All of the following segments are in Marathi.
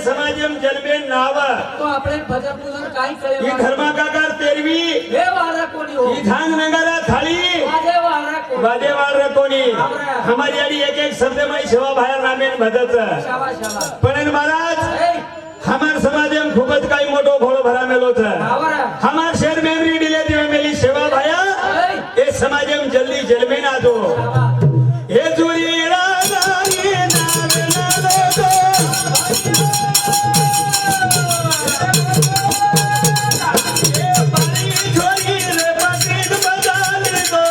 समाजम जलमेन नाव तो આપણે ભજન પૂજન કાઈ કરે ई धर्माकाकार तेरवी हे वाला कोणी हो ई धांग नगारा थाली वाजे वाला कोणी वादेवाळ रे कोणी हमारी आडी एक एक शब्द में सेवा बाहेर नामेन भजत शाबाश शाबाश पण महाराज ए हमार समाजम खूबच काही मोठो घोडो भरा मेलो छ आवरा हमार शहर मेमरी डिले दिवे मेली सेवा भाया ए समाजम जल्दी जलमेन आजो ए जुरी राजानी नावे नावे दो ए पानी छोरी रे पतित बजाल दो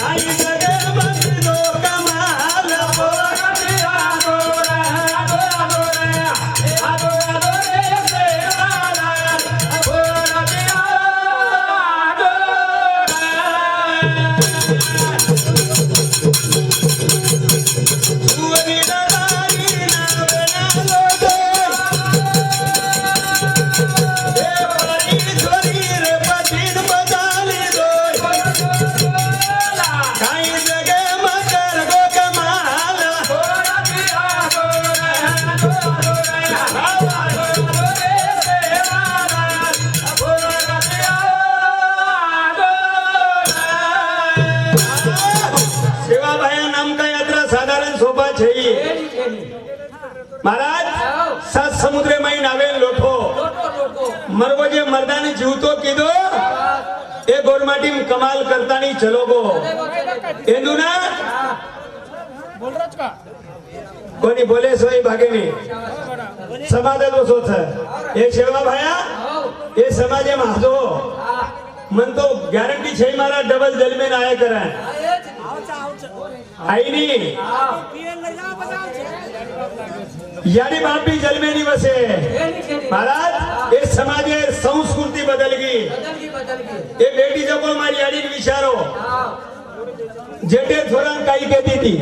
आई जगे बंद दो कमाल बोरा आदोरा आदोरा आदोरा रे सेवाला बोरा महाराज सात समुद्र में नावे लोठो मरगो जे मर्दाने जीवतो कीधो ए गोरमाटी में कमाल करता नहीं चलोगो एंदू ना कोणी बोले सोई भागे नहीं समाज दोषो था ये सेवा भाया ये समाजे में हाजो मन तो गारंटी छे मारा डबल जल में आया करा आई नहीं यानी बाप भी जल में नहीं बसे महाराज ये समाजे संस्कृति बदल गई ये बेटी जब हमारी यानी विचारो जेटे थोड़ा काई कहती थी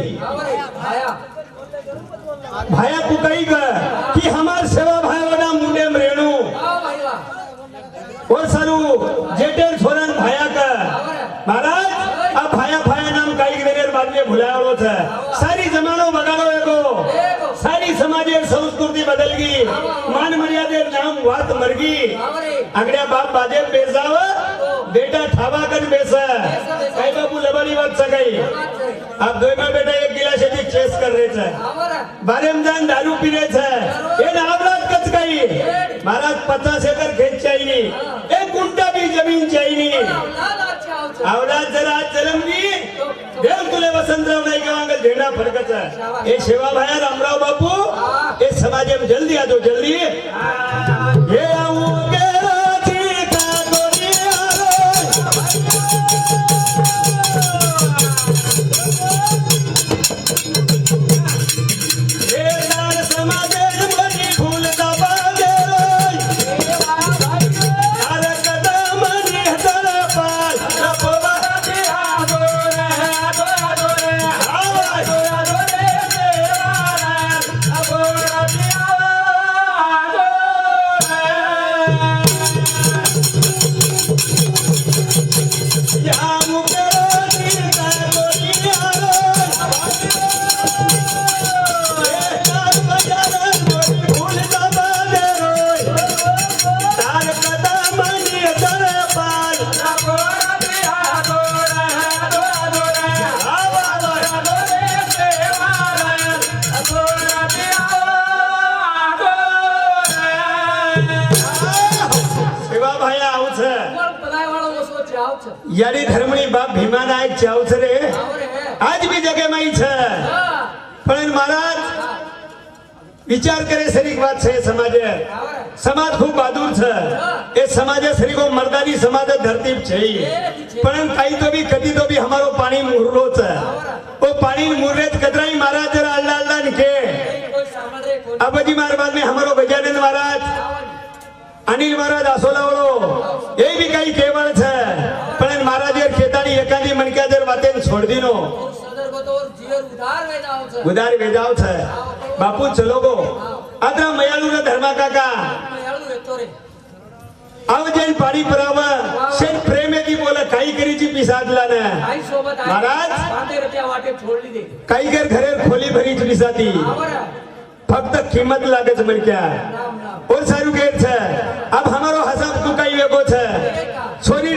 भाया कुकाई का कि हमार सेवा भाई वाला मुंडे में रेणु और सारू जेटे थोड़ा भाया का महाराज अब भाया भाया नाम काई के बाद में भुलाया हो था सारी जमानो बगाड़ो एगो सारी समाजे संस्कृति बदल गई मान मर्यादे नाम वात मर गई अगड़िया बाप बाजे बेजाव बेटा ठावा कर बेसा कई बाबू लबड़ी वक्त सगाई अब दो में बेटा एक गिलास से चेस कर रहे थे बारेमदान दारू पी रहे थे ये नावलाद कच गई महाराज 50 एकड़ खेत चाहिए एक गुंटा भी जमीन चाहिए औलाद जरा जन्म दी देव तुले वसंतराव नाही के वांगल झेंडा फरकत है ये सेवा भाया रामराव बापू ये समाजे में जल्दी आ जाओ जल्दी ये आऊं के राती का गोरिया ये लाल समाजे बड़ी फूल दबा दे तार कदम निहतर पाल रपवा यारी धर्मनी बाप भीमा नायक चावछ रे आज भी जगह में ही छे पण महाराज विचार करे सरीक बात छे समाजे समाज खूब बहादुर छे ए समाजे सरीको मर्दानी समाज धरती छे पण काई तो भी कदी तो भी हमारो पानी मुरलो छे ओ पानी मुररे कतराई महाराज जरा अल्लाह अल्लाह के अबजी महाराज में हमारो गजानन महाराज अनिल महाराज आसोलावड़ो ये भी कई केवल छे पण महाराज यार खेतानी एकादी मनक्या जर वातेन छोड़ दीनो उधार वेजाव छे बापू चलो गो आदरा मयालू रे धर्मा काका अब जैन पानी परावा सेन प्रेमेदी बोला काई करीची पिसादला ने महाराज काई कर घरे खोली भरीच पिसाती फक्त कीमत लागे છે મને ક્યાં નામ નામ और सारू के છે अब हमारो हिसाब तू कई वेगो છે छोरी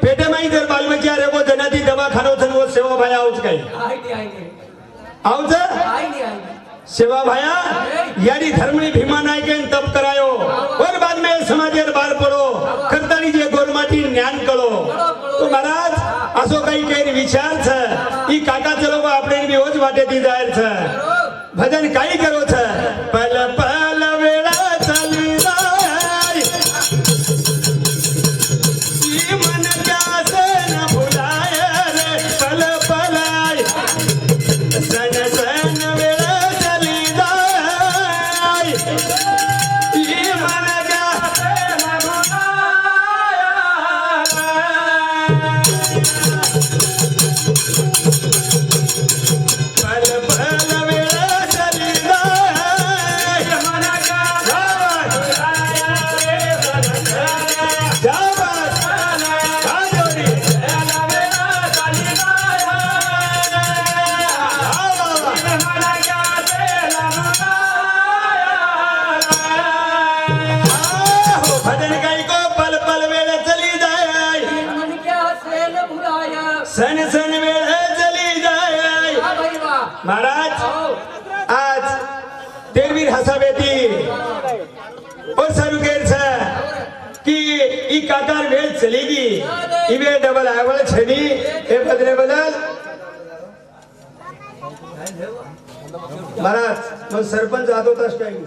पेटे में इधर बाल में क्या रेगो जनाती दवाखानो छन वो सेवा भाई आउच कई આઈ आउच આઈ सेवा भाया यारी धर्मनी भीमा नाय के तप करायो और बाद में समाजेर बार पड़ो करतानी जे गोरमाटी ज्ञान करो तो महाराज असो कई के विचार છે ई काका चलो આપણે બી ઓજ વાટે દી જાહેર છે भजन काई करो छे पल पल वेला चली जाय ई मन जासे न भुलाय रे पल पल सन सन वेला चली जाय ई मन जासे न भुलाय पल पल वेला चली जाय मन जाबत राजोरी भजन गाई को पल पल वेला चली जाय મન ક્યાં છે ને ભૂલાયા सन सन वेला चली जाय આ ભાઈ વાહ महाराज આવો आज तेरवीर हसावेती और सरुकेर छे कि ई काकार वेल चलेगी इवे डबल आवल छनी ए बदले बदल महाराज मन सरपंच आतो तस काही